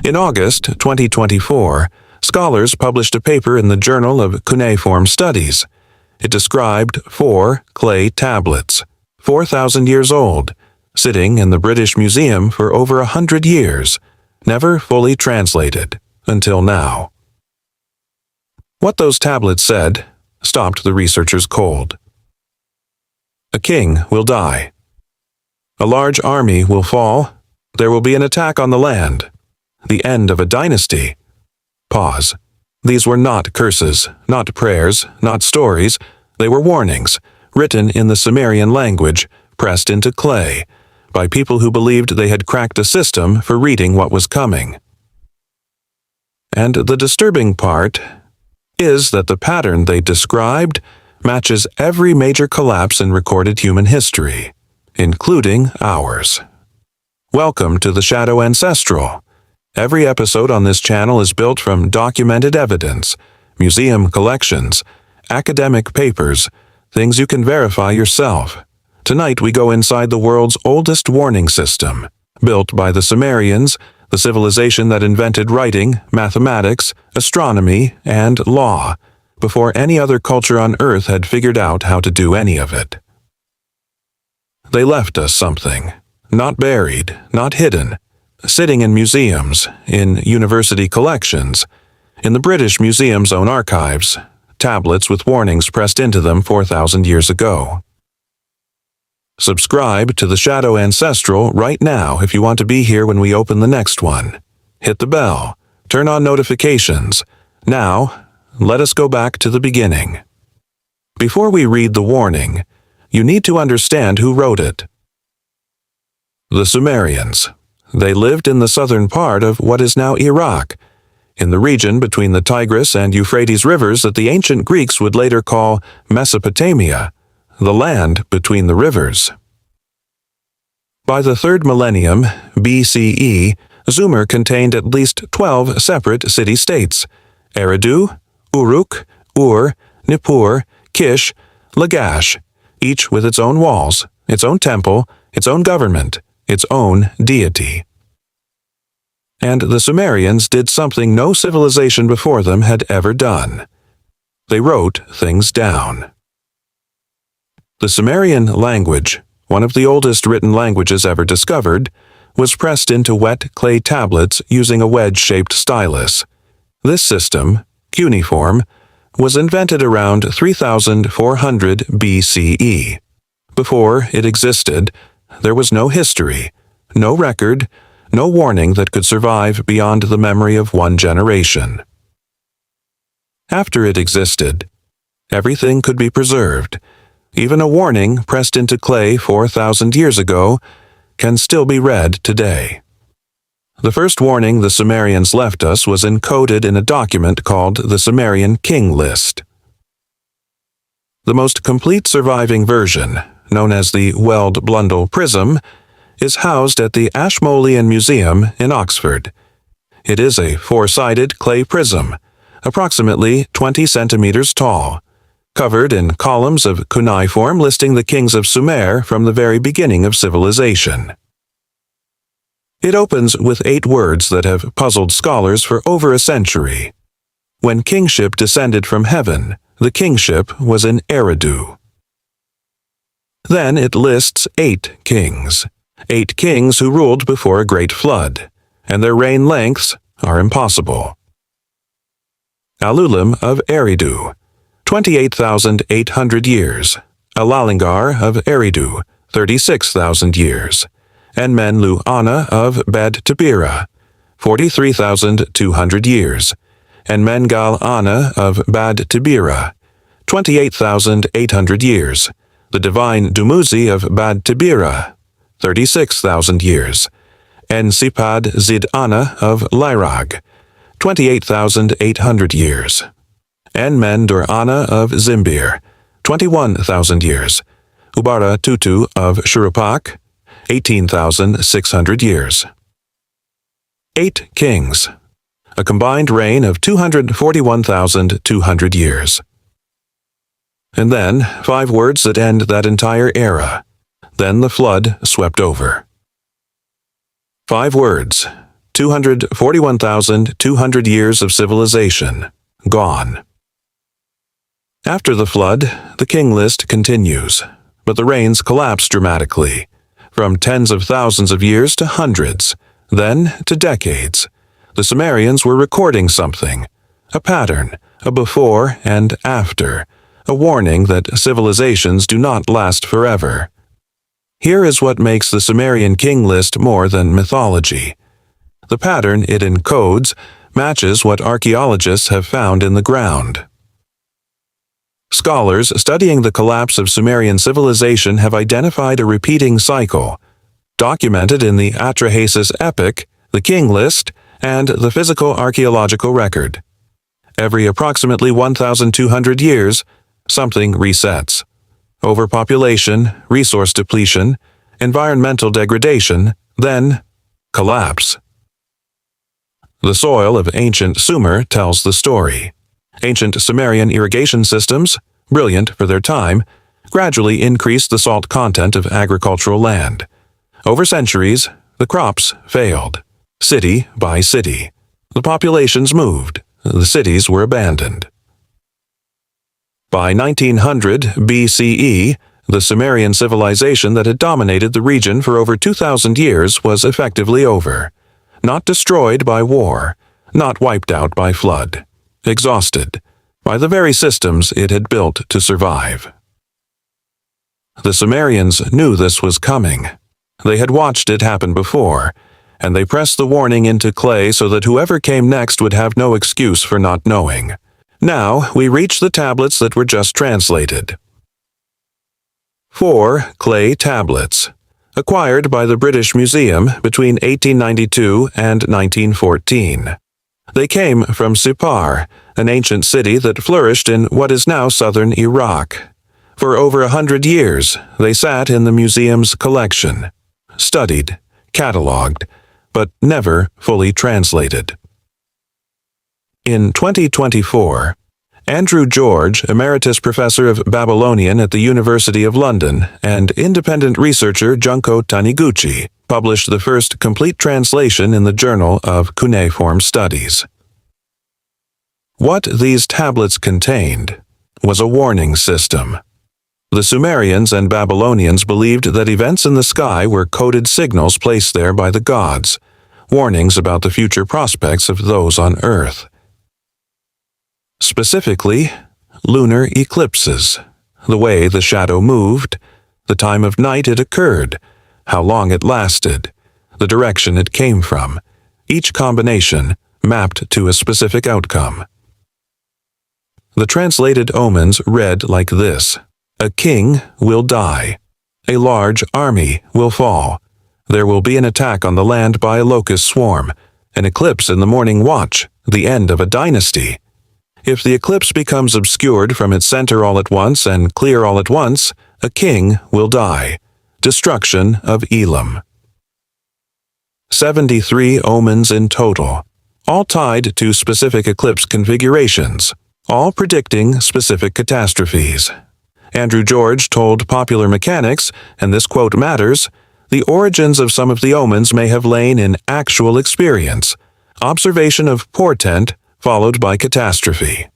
In August 2024, scholars published a paper in the Journal of Cuneiform Studies. It described 4 clay tablets, 4,000 years old, sitting in the British Museum for over 100 years, never fully translated until now. What those tablets said stopped the researchers cold. A king will die. A large army will fall. There will be an attack on the land. The end of a dynasty. Pause. These were not curses, not prayers, not stories. They were warnings, written in the Sumerian language, pressed into clay, by people who believed they had cracked a system for reading what was coming. And the disturbing part is that the pattern they described matches every major collapse in recorded human history, including ours. Welcome to the Shadow Ancestral. Every episode on this channel is built from documented evidence, museum collections, academic papers, things you can verify yourself. Tonight we go inside the world's oldest warning system, built by the Sumerians, the civilization that invented writing, mathematics, astronomy, and law, before any other culture on Earth had figured out how to do any of it. They left us something, not buried, not hidden, sitting in museums, in university collections, in the British Museum's own archives, tablets with warnings pressed into them 4,000 years ago. Subscribe to the Shadow Ancestral right now if you want to be here when we open the next one. Hit the bell. Turn on notifications. Now, let us go back to the beginning. Before we read the warning, you need to understand who wrote it. The Sumerians. They lived in the southern part of what is now Iraq, in the region between the Tigris and Euphrates rivers that the ancient Greeks would later call Mesopotamia, the land between the rivers. By the 3rd millennium BCE, Sumer contained at least 12 separate city-states: Eridu, Uruk, Ur, Nippur, Kish, Lagash, each with its own walls, its own temple, its own government, its own deity. And the Sumerians did something no civilization before them had ever done. They wrote things down. The Sumerian language, one of the oldest written languages ever discovered, was pressed into wet clay tablets using a wedge-shaped stylus. This system, Cuneiform, was invented around 3400 BCE. Before it existed, there was no history, no record, no warning that could survive beyond the memory of one generation. After it existed, everything could be preserved. Even a warning pressed into clay 4,000 years ago can still be read today. The first warning the Sumerians left us was encoded in a document called the Sumerian King List. The most complete surviving version, known as the Weld-Blundell Prism, is housed at the Ashmolean Museum in Oxford. It is a 4-sided clay prism, approximately 20 centimeters tall, covered in columns of cuneiform listing the kings of Sumer from the very beginning of civilization. It opens with 8 words that have puzzled scholars for over a century. When kingship descended from heaven, the kingship was in Eridu. Then it lists 8 kings who ruled before a great flood, and their reign lengths are impossible. Alulim of Eridu, 28,800 years. Alalingar of Eridu, 36,000 years. Enmenlu-Ana of Bed-Tabira, 43,200 years. Enmengal-Ana of Bad-Tabira, 28,800 years. The divine Dumuzi of Bad-Tabira, 36,000 years. Ensipad-Zid-Ana of Lirag, 28,800 years. Enmen-Dur-Ana of Zimbir, 21,000 years. Ubara-Tutu of Shurupak, 18,600 years. 8 kings, a combined reign of 241,200 years. And then 5 words that end that entire era. Then the flood swept over. 5 words: 241,200 years of civilization, gone. After the flood, the King List continues, but the reigns collapse dramatically, from tens of thousands of years to hundreds, then to decades. The Sumerians were recording something, a pattern, a before and after, a warning that civilizations do not last forever. Here is what makes the Sumerian King List more than mythology. The pattern it encodes matches what archaeologists have found in the ground. Scholars studying the collapse of Sumerian civilization have identified a repeating cycle, documented in the Atrahasis epic, the King List, and the physical archaeological record. Every approximately 1,200 years, something resets. Overpopulation, resource depletion, environmental degradation, then collapse. The soil of ancient Sumer tells the story. Ancient Sumerian irrigation systems, brilliant for their time, gradually increased the salt content of agricultural land. Over centuries, the crops failed, city by city. The populations moved, the cities were abandoned. By 1900 BCE, the Sumerian civilization that had dominated the region for over 2,000 years was effectively over. Not destroyed by war, not wiped out by flood. Exhausted by the very systems it had built to survive. The Sumerians knew this was coming. They had watched it happen before, and they pressed the warning into clay so that whoever came next would have no excuse for not knowing. Now we reach the tablets that were just translated. 4 clay tablets, acquired by the British Museum between 1892 and 1914. They came from Sippar, an ancient city that flourished in what is now southern Iraq. For over 100 years, they sat in the museum's collection, studied, catalogued, but never fully translated. In 2024, Andrew George, Emeritus Professor of Babylonian at the University of London, and independent researcher Junko Taniguchi published the first complete translation in the Journal of Cuneiform Studies. What these tablets contained was a warning system. The Sumerians and Babylonians believed that events in the sky were coded signals placed there by the gods, warnings about the future prospects of those on Earth. Specifically, lunar eclipses, the way the shadow moved, the time of night it occurred, how long it lasted, the direction it came from, each combination mapped to a specific outcome. The translated omens read like this: a king will die. A large army will fall. There will be an attack on the land by a locust swarm, an eclipse in the morning watch, the end of a dynasty. If the eclipse becomes obscured from its center all at once and clear all at once, a king will die. Destruction of Elam. 73 omens in total, all tied to specific eclipse configurations, all predicting specific catastrophes. Andrew George told Popular Mechanics, and this quote matters, the origins of some of the omens may have lain in actual experience, observation of portent followed by catastrophe.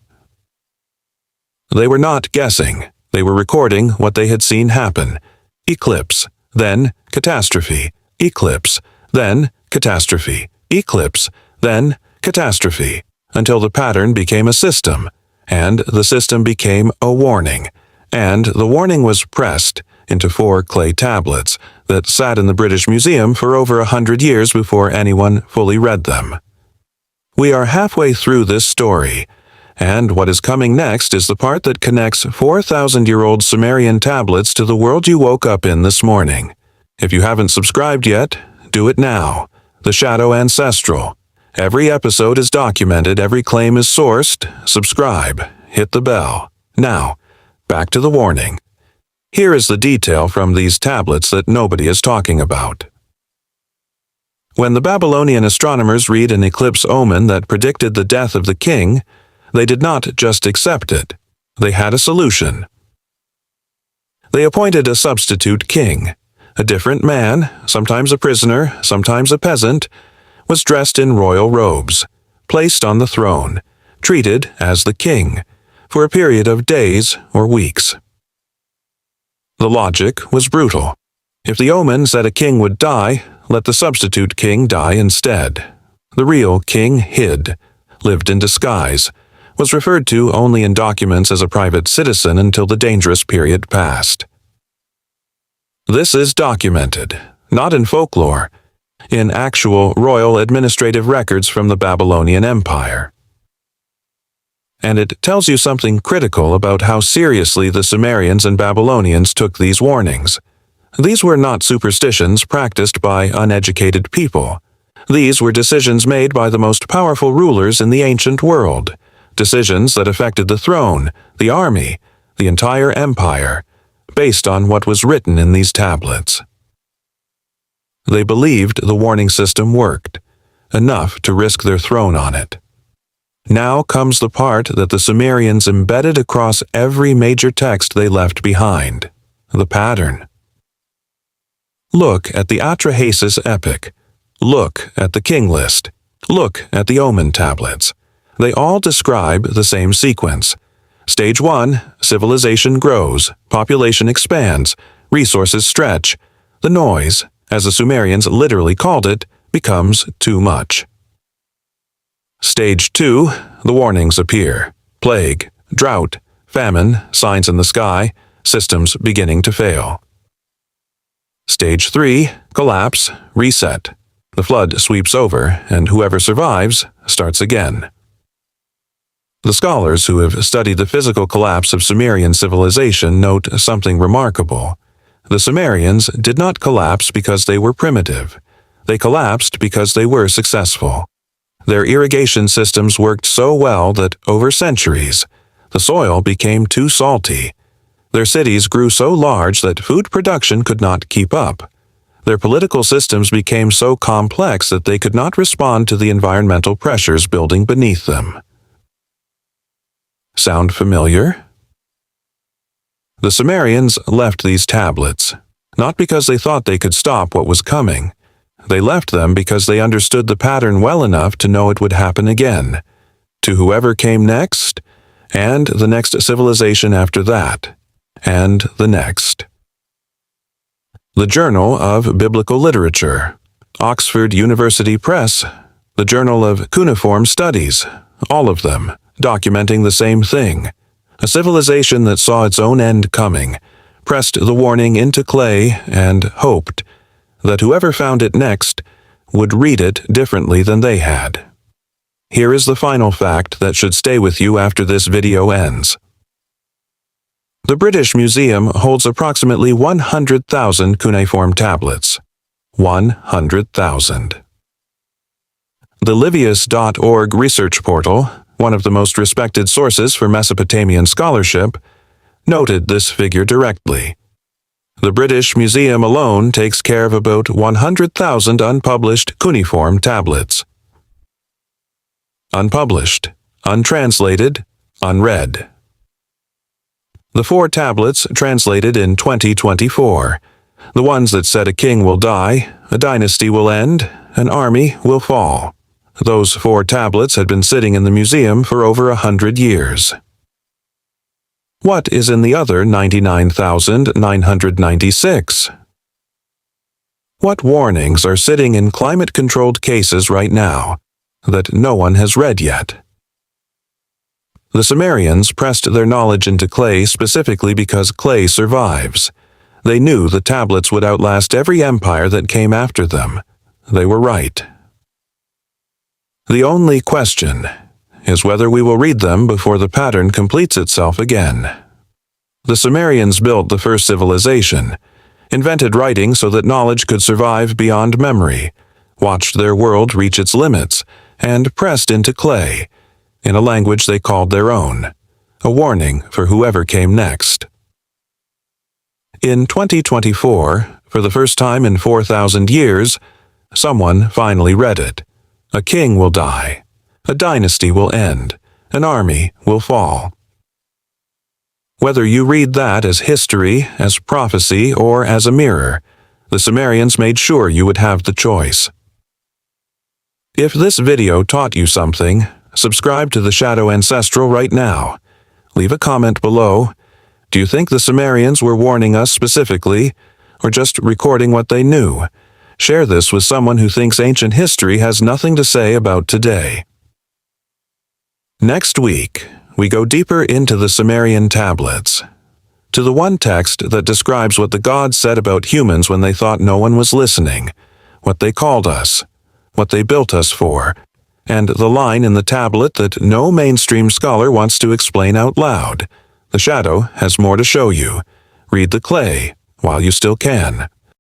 They were not guessing, they were recording what they had seen happen. Eclipse, then catastrophe, eclipse, then catastrophe, eclipse, then catastrophe, until the pattern became a system, and the system became a warning, and the warning was pressed into 4 clay tablets that sat in the British Museum for over 100 years before anyone fully read them. We are halfway through this story, and what is coming next is the part that connects 4,000-year-old Sumerian tablets to the world you woke up in this morning. If you haven't subscribed yet, do it now. The Shadow Ancestral. Every episode is documented, every claim is sourced. Subscribe. Hit the bell. Now, back to the warning. Here is the detail from these tablets that nobody is talking about. When the Babylonian astronomers read an eclipse omen that predicted the death of the king, they did not just accept it. They had a solution. They appointed a substitute king, a different man, sometimes a prisoner, sometimes a peasant, was dressed in royal robes, placed on the throne, treated as the king, for a period of days or weeks. The logic was brutal. If the omen said a king would die, let the substitute king die instead. The real king hid, lived in disguise, was referred to only in documents as a private citizen until the dangerous period passed. This is documented, not in folklore, in actual royal administrative records from the Babylonian Empire. And it tells you something critical about how seriously the Sumerians and Babylonians took these warnings. These were not superstitions practiced by uneducated people. These were decisions made by the most powerful rulers in the ancient world, decisions that affected the throne, the army, the entire empire, based on what was written in these tablets. They believed the warning system worked, enough to risk their throne on it. Now comes the part that the Sumerians embedded across every major text they left behind, the pattern. Look at the Atrahasis epic. Look at the King List. Look at the omen tablets. They all describe the same sequence. Stage 1, civilization grows, population expands, resources stretch. The noise, as the Sumerians literally called it, becomes too much. Stage 2, the warnings appear. Plague, drought, famine, signs in the sky, systems beginning to fail. Stage 3, collapse, reset. The flood sweeps over, and whoever survives starts again. The scholars who have studied the physical collapse of Sumerian civilization note something remarkable. The Sumerians did not collapse because they were primitive. They collapsed because they were successful. Their irrigation systems worked so well that, over centuries, the soil became too salty. Their cities grew so large that food production could not keep up. Their political systems became so complex that they could not respond to the environmental pressures building beneath them. Sound familiar? The Sumerians left these tablets, not because they thought they could stop what was coming. They left them because they understood the pattern well enough to know it would happen again, to whoever came next, and the next civilization after that, and the next. The Journal of Biblical Literature, Oxford University Press, the Journal of Cuneiform Studies, all of them documenting the same thing. A civilization that saw its own end coming, pressed the warning into clay, and hoped that whoever found it next would read it differently than they had. Here is the final fact that should stay with you after this video ends. The British Museum holds approximately 100,000 cuneiform tablets. 100,000. The Livius.org research portal, one of the most respected sources for Mesopotamian scholarship, noted this figure directly. The British Museum alone takes care of about 100,000 unpublished cuneiform tablets. Unpublished, untranslated, unread. The 4 tablets translated in 2024, the ones that said a king will die, a dynasty will end, an army will fall. Those 4 tablets had been sitting in the museum for over 100 years. What is in the other 99,996? What warnings are sitting in climate-controlled cases right now that no one has read yet? The Sumerians pressed their knowledge into clay specifically because clay survives. They knew the tablets would outlast every empire that came after them. They were right. The only question is whether we will read them before the pattern completes itself again. The Sumerians built the first civilization, invented writing so that knowledge could survive beyond memory, watched their world reach its limits, and pressed into clay, in a language they called their own, a warning for whoever came next. In 2024, for the first time in 4,000 years, someone finally read it. A king will die. A dynasty will end. An army will fall. Whether you read that as history, as prophecy, or as a mirror, the Sumerians made sure you would have the choice. If this video taught you something, subscribe to the Shadow Ancestral right now. Leave a comment below. Do you think the Sumerians were warning us specifically, or just recording what they knew? Share this with someone who thinks ancient history has nothing to say about today. Next week, we go deeper into the Sumerian tablets, to the one text that describes what the gods said about humans when they thought no one was listening, what they called us, what they built us for, and the line in the tablet that no mainstream scholar wants to explain out loud. The Shadow has more to show you. Read the clay while you still can.